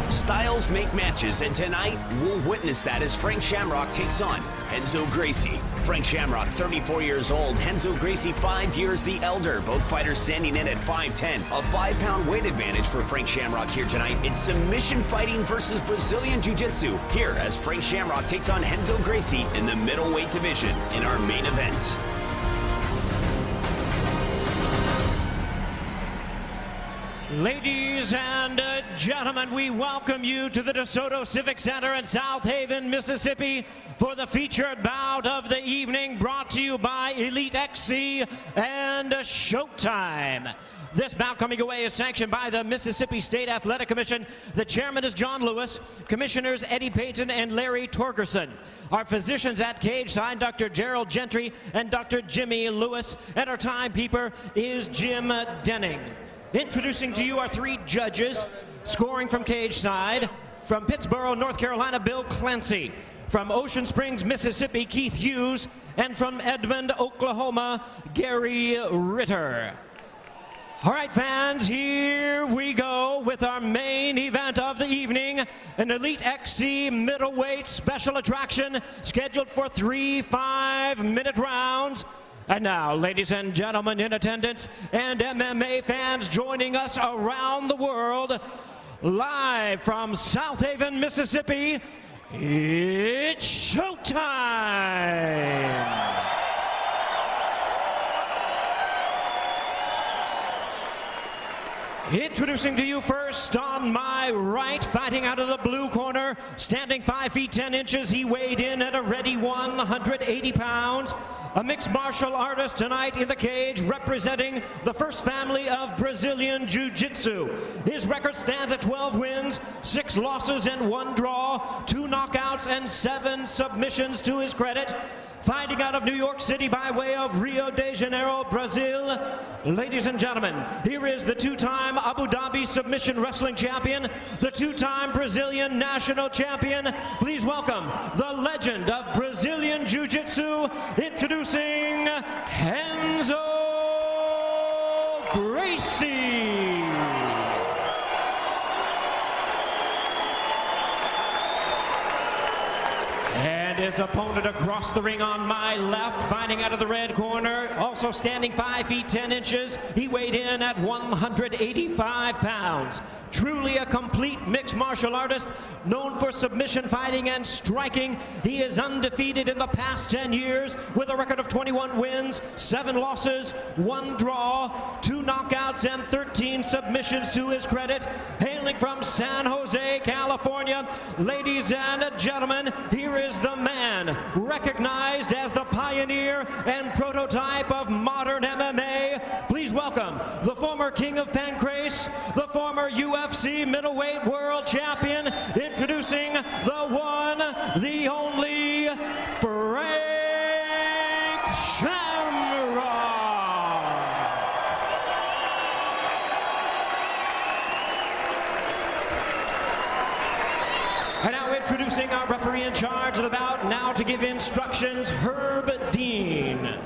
Styles make matches, and tonight we'll witness that as Frank Shamrock takes on Renzo Gracie. Frank Shamrock, 34 years old. Renzo Gracie, 5 years the elder. Both fighters standing in at 5'10". A 5-pound weight advantage for Frank Shamrock here tonight. It's submission fighting versus Brazilian Jiu-Jitsu here as Frank Shamrock takes on Renzo Gracie in the middleweight division in our main event. Ladies and gentlemen, we welcome you to the DeSoto Civic Center in South Haven, Mississippi for the featured bout of the evening, brought to you by Elite XC and Showtime. This bout coming away is sanctioned by the Mississippi State Athletic Commission. The chairman is John Lewis, commissioners Eddie Payton and Larry Torgerson. Our physicians at cage side, Dr. Gerald Gentry and Dr. Jimmy Lewis, and our timekeeper is Jim Denning. Introducing to you our three judges, scoring from cage side, from Pittsboro, North Carolina, Bill Clancy, from Ocean Springs, Mississippi, Keith Hughes, and from Edmond, Oklahoma, Gary Ritter. All right, fans, here we go with our main event of the evening, an Elite XC middleweight special attraction scheduled for 3 5-minute rounds. And now, ladies and gentlemen in attendance and MMA fans joining us around the world, live from South Haven, Mississippi, it's showtime! Introducing to you first on my right, fighting out of the blue corner, standing 5 feet 10 inches, he weighed in at a ready 180 pounds. A mixed martial artist tonight in the cage, representing the first family of Brazilian Jiu-Jitsu. His record stands at 12 wins, 6 losses and 1 draw, 2 knockouts and 7 submissions to his credit. Fighting out of New York City by way of Rio de Janeiro, Brazil. Ladies and gentlemen, here is the 2-time Abu Dhabi submission wrestling champion, the 2-time Brazilian national champion. Please welcome the legend of Brazilian Jiu-Jitsu, introducing Renzo Gracie. And his opponent across the ring on my left, fighting out of the red corner, also standing 5 feet 10 inches. He weighed in at 185 pounds. Truly a complete mixed martial artist, known for submission fighting and striking. He is undefeated in the past 10 years with a record of 21 wins, 7 losses, 1 draw, 2 knockouts, and 13 submissions to his credit. Hailing from San Jose, California, ladies and gentlemen, here is the man recognized as the pioneer and prototype of modern MMA. Please welcome the former King of Pancrase, the former UFC middleweight world champion, introducing the one, the only, Frank Shamrock. And now introducing our referee in charge of the bout, now to give instructions, Herb Dean.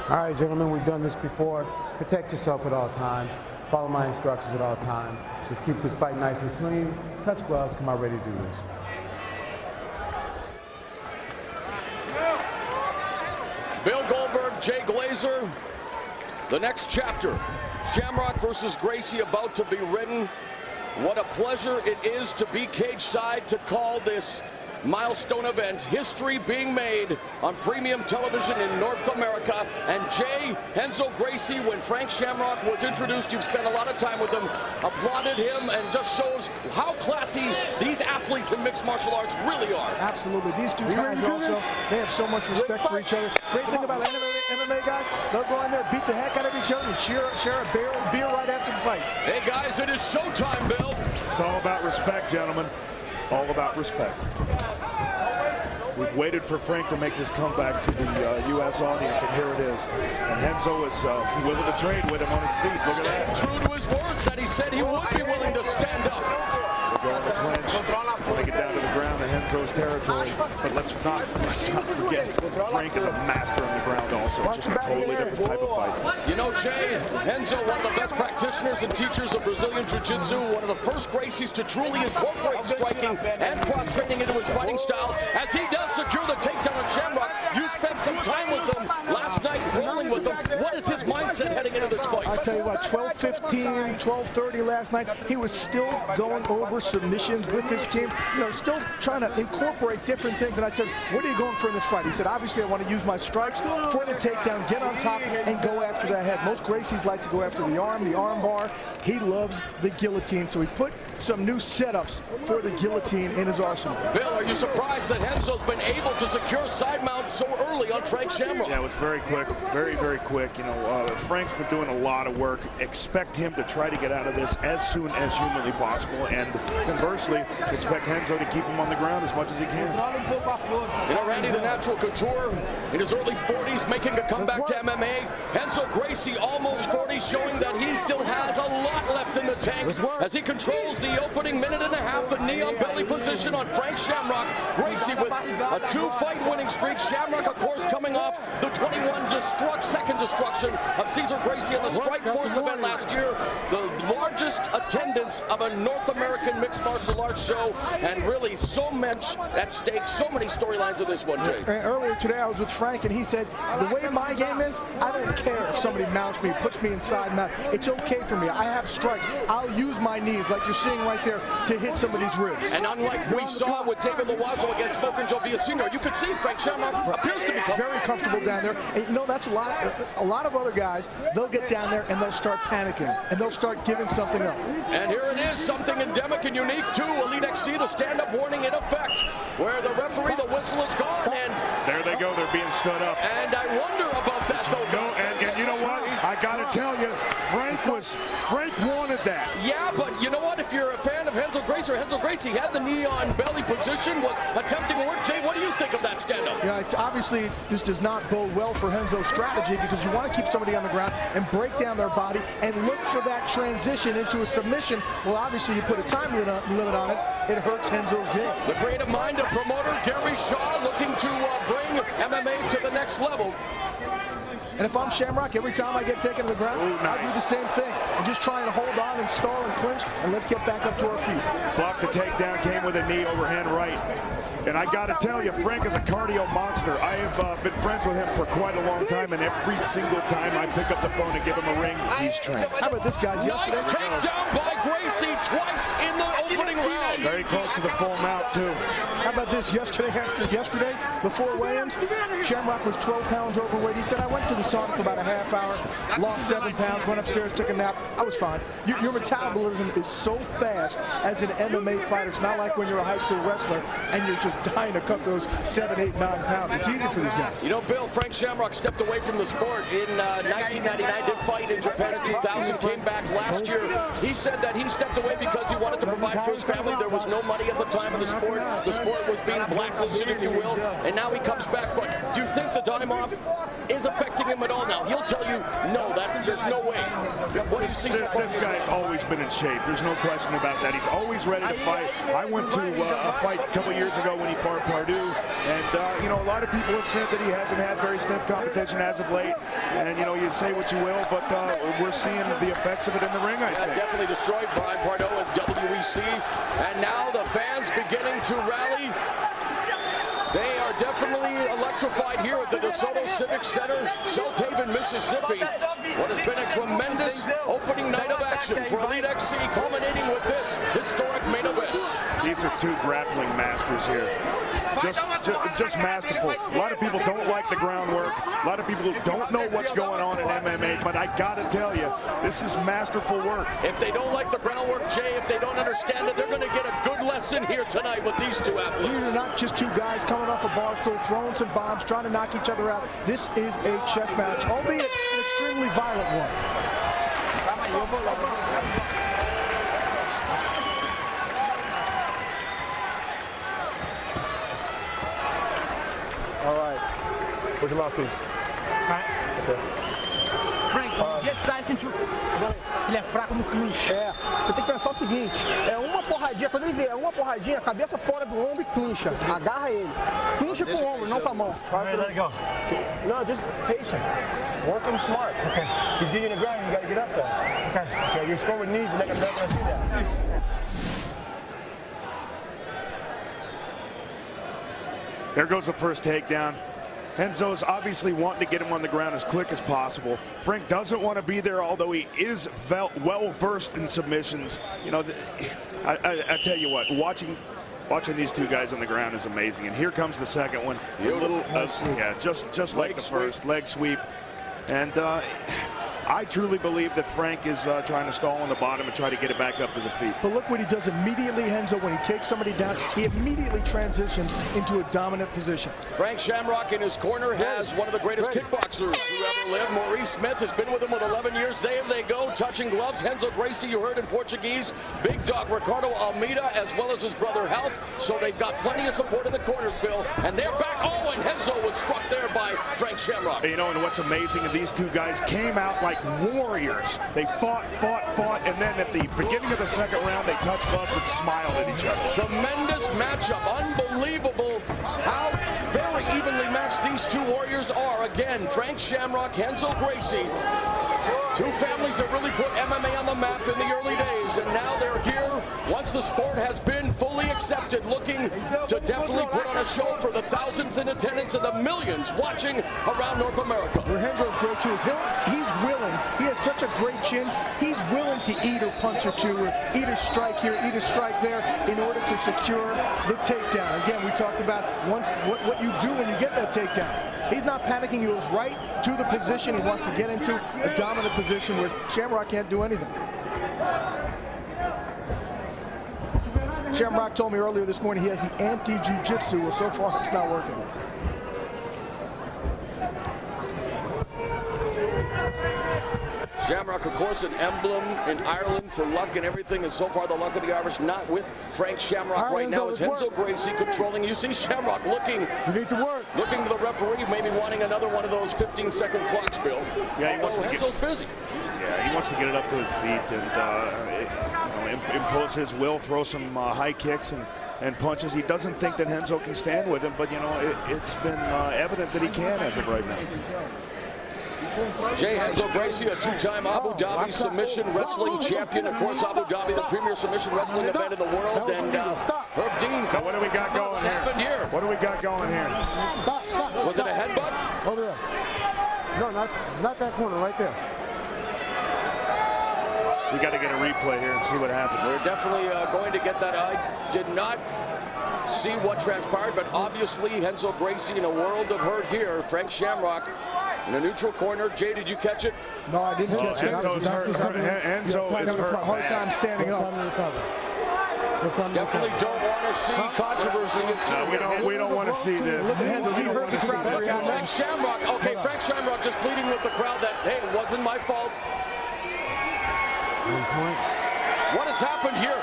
All right, gentlemen, we've done this before. Protect yourself at all times. Follow my instructions at all times. Just keep this fight nice and clean. Touch gloves, come out ready to do this. Bill Goldberg, Jay Glazer. The next chapter, Shamrock versus Gracie, about to be written. What a pleasure it is to be cage side to call this milestone event. History being made on premium television in North America. And Jay, Renzo Gracie, when Frank Shamrock was introduced, you've spent a lot of time with him, applauded him, and just shows how classy these athletes in mixed martial arts really are. Absolutely. These two guys also, they have so much respect for each other. Great thing about MMA guys, they'll go in there, beat the heck out of each other, and share a beer right after the fight. Hey guys, it is showtime, Bill. It's all about respect, gentlemen. All about respect. We've waited for Frank to make this comeback to the U.S. audience, and here it is. And Renzo is willing to trade with him on his feet. Look at that. True to his words that he said he would be willing to stand up. They're going to clinch. When they get down to the ground, and Renzo's territory. But let's not forget, Frank is a master on the ground also. Just a totally different type of fight. You know, Jay, Renzo, one of the best practitioners and teachers of Brazilian Jiu-Jitsu, one of the first Gracies to truly incorporate striking and cross-training into his fighting style. As he does secure the takedown on Shamrock, you spent some time with him last night, rolling with him. What is his mindset heading into this fight? I'll tell you what, 12:15, 12:30 last night, he was still going over submissions with his team, you know, still trying to incorporate different things. And I said, what are you going for in this fight? He said, obviously, I want to use my strikes for the takedown, get on top, and go after that head. Most Gracies like to go after the arm bar. He loves the guillotine, so he put some new setups for the guillotine in his arsenal. Bill, are you surprised that Renzo's been able to secure side mount so early on Frank Shamrock? Yeah, it was very quick, very, very quick. You know, Frank's been doing a lot of work. Expect him to try to get out of this as soon as humanly possible, and conversely, expect Renzo to keep him on the ground as much as he can. You know, Randy, the natural couture in his early 40s, making a comeback to MMA. Renzo Gracie, almost 40, showing that he still has a lot left in the tank as he controls the opening minute and a half, the knee on belly position on Frank Shamrock. Gracie with a 2-fight winning streak. Shamrock, of course, coming off the 21 second destruction of Cesar Gracie in the Strike Force event last year. The largest attendance of a North American mixed martial arts show, and really so much at stake, so many storylines in this one, Jay. And earlier today, I was with Frank, and he said, the way my game is, I don't care if somebody mounts me, puts me inside mount. It's okay for me. I have strikes. I'll use my knees, like you're seeing right there, to hit somebody's ribs. And unlike we saw with David Loiseau against Smokin' Joe Villacino, you could see Frank Shamrock appears to be very comfortable down there. And you know, that's a lot of other guys, they'll get down there and they'll start panicking, and they'll start giving something up. And here it is, something endemic and unique to Elite XC, the stand-up warning in effect, where the referee, the whistle is gone, and there they go, they're being stood up. And I wonder about that, though. No, and you know what? I gotta tell you, Frank wanted that. Yeah, but you know what? If you're a fan of Renzo Gracie had the knee on belly position, was attempting to work. Jay, what do you think of that stand-up? Yeah, it's obviously this does not bode well for Renzo's strategy, because you want to keep somebody on the ground and break down their body and look for that transition into a submission. Well, obviously you put a time limit on it. It hurts Renzo's game. The creative mind of promoter Gary Shaw looking to bring MMA to the next level. And if I'm Shamrock, every time I get taken to the ground, I do the same thing. I'm just trying to hold on and stall and clinch, and let's get back up to our feet. Blocked the takedown, came with a knee overhand right. And I got to tell you, Frank is a cardio monster. I have been friends with him for quite a long time, and every single time I pick up the phone and give him a ring, he's trained. How about this, guys? Nice takedown by Gracie twice in the opening round. Very close to the full mount, too. How about this? Yesterday, before weigh-ins, Shamrock was 12 pounds overweight. He said, I went to the sauna for about a half hour, lost 7 pounds, went upstairs, took a nap. I was fine. Your metabolism is so fast as an MMA fighter. It's not like when you're a high school wrestler and you're just dying to cut those 7, 8, 9 pounds. It's easy for these guys. You know, Bill, Frank Shamrock stepped away from the sport in 1999, did fight in Japan in 2000, came back last year. He said that he stepped away because he wanted to provide for his family. There was no money at the time of the sport. The sport was being blacklisted, if you will, and now he comes back. But do you think the time off is affecting him at all now? He'll tell you, no, there's no way. What is Cesar? This guy's always been in shape. There's no question about that. He's always ready to fight. I went to a fight a couple years ago when he fought Pardue, and you know, a lot of people have said that he hasn't had very stiff competition as of late. And you know, you say what you will, but we're seeing the effects of it in the ring. I think definitely destroyed Brian Pardue at WEC, and now the fans beginning to rally. They are definitely electrified here at the DeSoto Civic Center, South Haven, Mississippi. What has been a tremendous opening night of action for Elite XC, culminating with this historic main event. These are two grappling masters here. Just masterful. A lot of people don't like the groundwork. A lot of people don't know what's going on in MMA, but I gotta tell you, this is masterful work. If they don't like the groundwork, Jay, if they don't understand it, they're gonna get a good lesson here tonight with these two athletes. These are not just two guys coming off a bar stool, throwing some bombs, trying to knock each other out. This is a chess match, albeit an extremely violent one. All right. Where's your mouthpiece? Right. Okay. Frank, Ele é fraco no clinch. É, você tem que pensar o seguinte, é uma porradinha, quando ele vier uma porradinha, cabeça fora do ombro e clincha. Agarra ele. Clincha com o ombro, não com a mão. Let it go. No, just patient. Work him smart. Okay. He's getting on the ground, you gotta get up there. Okay. Okay, you score with knees, you're not gonna see that. There goes the first takedown. Renzo's obviously wanting to get him on the ground as quick as possible. Frank doesn't want to be there, although he is well versed in submissions. You know, I tell you what, watching these two guys on the ground is amazing. And here comes the second one. A little, yeah, just like the first leg sweep. And I truly believe that Frank is trying to stall on the bottom and try to get it back up to the feet. But look what he does immediately, Renzo, when he takes somebody down, he immediately transitions into a dominant position. Frank Shamrock in his corner has one of the greatest kickboxers who ever lived. Maurice Smith has been with him with 11 years. There they go, touching gloves. Renzo Gracie, you heard in Portuguese. Big dog Ricardo Almeida, as well as his brother Health. So they've got plenty of support in the corners, Bill. And they're back. Oh, and Renzo was struck there by Frank Shamrock. You know, and what's amazing, these two guys came out like warriors. They fought, and then at the beginning of the second round, they touched gloves and smiled at each other. Tremendous matchup. Unbelievable how very evenly matched these two warriors are. Again, Frank Shamrock, Renzo Gracie. Two families that really put MMA on the map in the early days, and now they're here once the sport has been fully accepted, looking to definitely put on a show for the thousands in attendance and the millions watching around North America. Where Renzo's great too is he's willing. He has such a great chin. He's willing to eat a punch or two, or eat a strike here, eat a strike there, in order to secure the takedown. Again, we talked about what you do when you get that takedown. He's not panicking. He goes right to the position. He wants to get into a dominant position where Shamrock can't do anything. Shamrock told me earlier this morning he has the anti-jiu-jitsu. Well, so far it's not working. Shamrock, of course, an emblem in Ireland for luck and everything, and so far the luck of the Irish not with Frank Shamrock right now as Renzo Gracie controlling. You see Shamrock looking to the referee, maybe wanting another one of those 15-second clocks, Bill. Yeah, he wants to Renzo's busy. Yeah, he wants to get it up to his feet and impose his will, throw some high kicks and punches. He doesn't think that Renzo can stand with him, but you know it's been evident that he can as of right now. Jay Renzo Gracie, a two-time Abu Dhabi submission wrestling champion. Of course, Abu Dhabi, the premier submission wrestling event in the world. And Herb Dean. Now, what do we got going here? What do we got going here? Was it a headbutt? Over there. No, not that corner, right there. We got to get a replay here and see what happened. We're definitely going to get that. I did not see what transpired, but obviously Renzo Gracie in a world of hurt here. Frank Shamrock in a neutral corner. Jay, did you catch it? No, I didn't catch it. Renzo is hurt. Renzo is hurt. Hard time standing up. Definitely don't want to see controversy. No, we don't want to see this. Frank Shamrock. Okay, Frank Shamrock just pleading with the crowd that, hey, it wasn't my fault. What has happened here?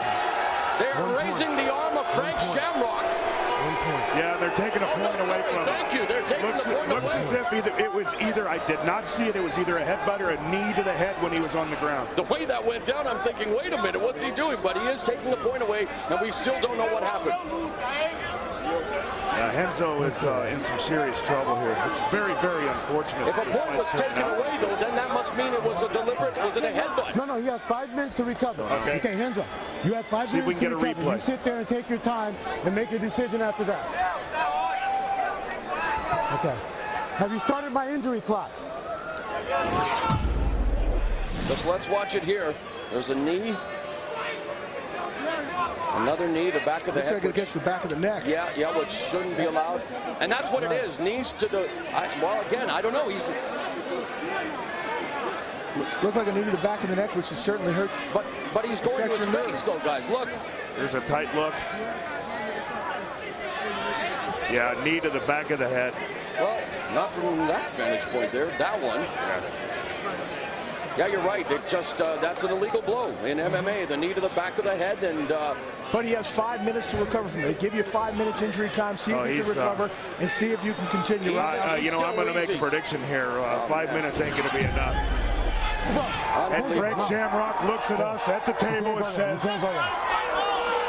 They're raising the arm of Frank Shamrock. Yeah, they're taking a point away from him. Thank you. They're taking the point away. Looks as if it was either, I did not see it, it was either a headbutt or a knee to the head when he was on the ground. The way that went down, I'm thinking, wait a minute, what's he doing? But he is taking the point away, and we still don't know what happened. Renzo is in some serious trouble here. It's very, very unfortunate. If a point was taken away, though, then that must mean it was a deliberate, was it a headbutt? No, he has 5 minutes to recover. Okay, Renzo, you have 5 minutes to recover. See if we can get a replay. You sit there and take your time and make your decision after that. Okay. Have you started my injury clock? Just let's watch it here. There's a knee. Another knee, the back of the head. Looks like it gets the back of the neck. Yeah, which shouldn't be allowed. And that's what it is. Knees to the, well, again, I don't know. He's looked like a knee to the back of the neck, which has certainly hurt. But he's going to his face, though, guys. Look. There's a tight look. Yeah, knee to the back of the head. Well, not from that vantage point there. That one. Yeah, you're right. It just that's an illegal blow in MMA. The knee to the back of the head, and but he has 5 minutes to recover from it. They give you 5 minutes injury time. See if you can recover and see if you can continue. You know, I'm going to make a prediction here. 5 minutes ain't going to be enough. And Frank Shamrock looks at us at the table and says,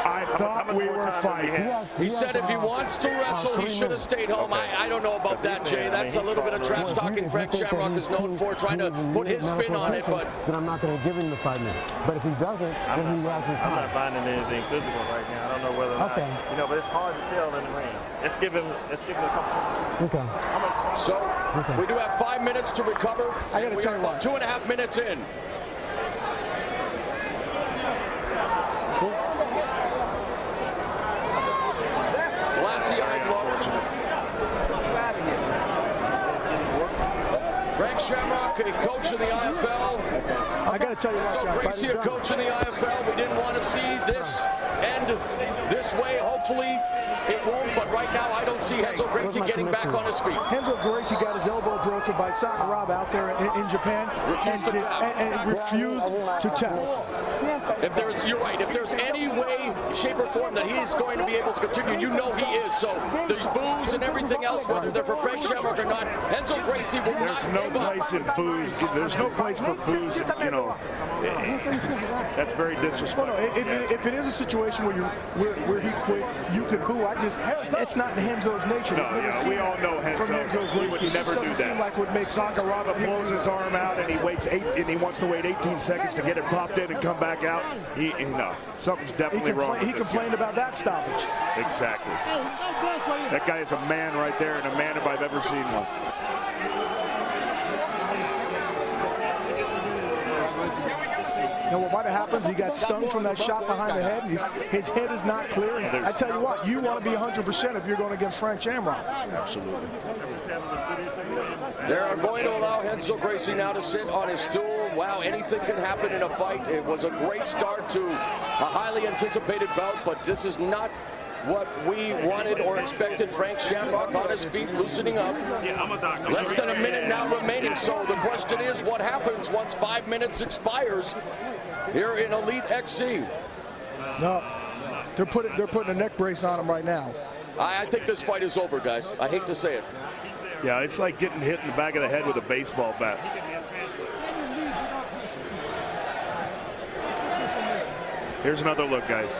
I thought we were fighting. He said if he wants to wrestle, he should have stayed home. I don't know about that, Jay. That's a little bit of trash talking Frank Shamrock is known for, trying to put his spin on it. But then I'm not going to give him the 5 minutes. But if he doesn't, then he has his time. I'm not finding anything physical right now. I don't know whether or not, you know, but it's hard to tell in the ring. Let's give him a couple. Okay. So we do have 5 minutes to recover. I got to tell you about 2.5 minutes in. Glassy-eyed look. Frank Shamrock, a coach in the IFL. I got to tell you what, So Gracie, a coach in the IFL. We didn't want to see this end this way. Hopefully it won't, but right now I don't see Renzo Gracie getting back on his feet. Renzo Gracie got his elbow broken by Sakuraba out there in Japan. Refused to tap. And refused to tap. You're right, if there's any way, shape, or form that he's going to be able to continue, you know he is. So there's boos and everything else, whether they're for Frank Shamrock or not, Renzo Gracie will not There's no place in booze. There's no place for booze, you know. That's very disrespectful. Well, no, if it is a situation where he quit, you could boo. It's not in Renzo's nature. No, yeah, we all know Renzo. He would never do that. Like would make Sakuraba blows his arm out and he waits he wants to wait 18 seconds to get it popped in and come back out. No, something's definitely wrong. He complained about that stoppage. Exactly. That guy is a man right there, and a man if I've ever seen one. You know what might have happened is he got stunned from that shot behind the head, and his head is not clear. And I tell you what, you want to be 100% if you're going against Frank Shamrock. Absolutely. They're going to allow Renzo Gracie now to sit on his stool. Wow, anything can happen in a fight. It was a great start to a highly anticipated bout, but this is not what we wanted or expected. Frank Shamrock on his feet, loosening up. Less than a minute now remaining. So the question is, what happens once 5 minutes expires here in Elite XC? No, they're putting a neck brace on him right now. I think this fight is over, guys. I hate to say it. Yeah, it's like getting hit in the back of the head with a baseball bat. Here's another look, guys.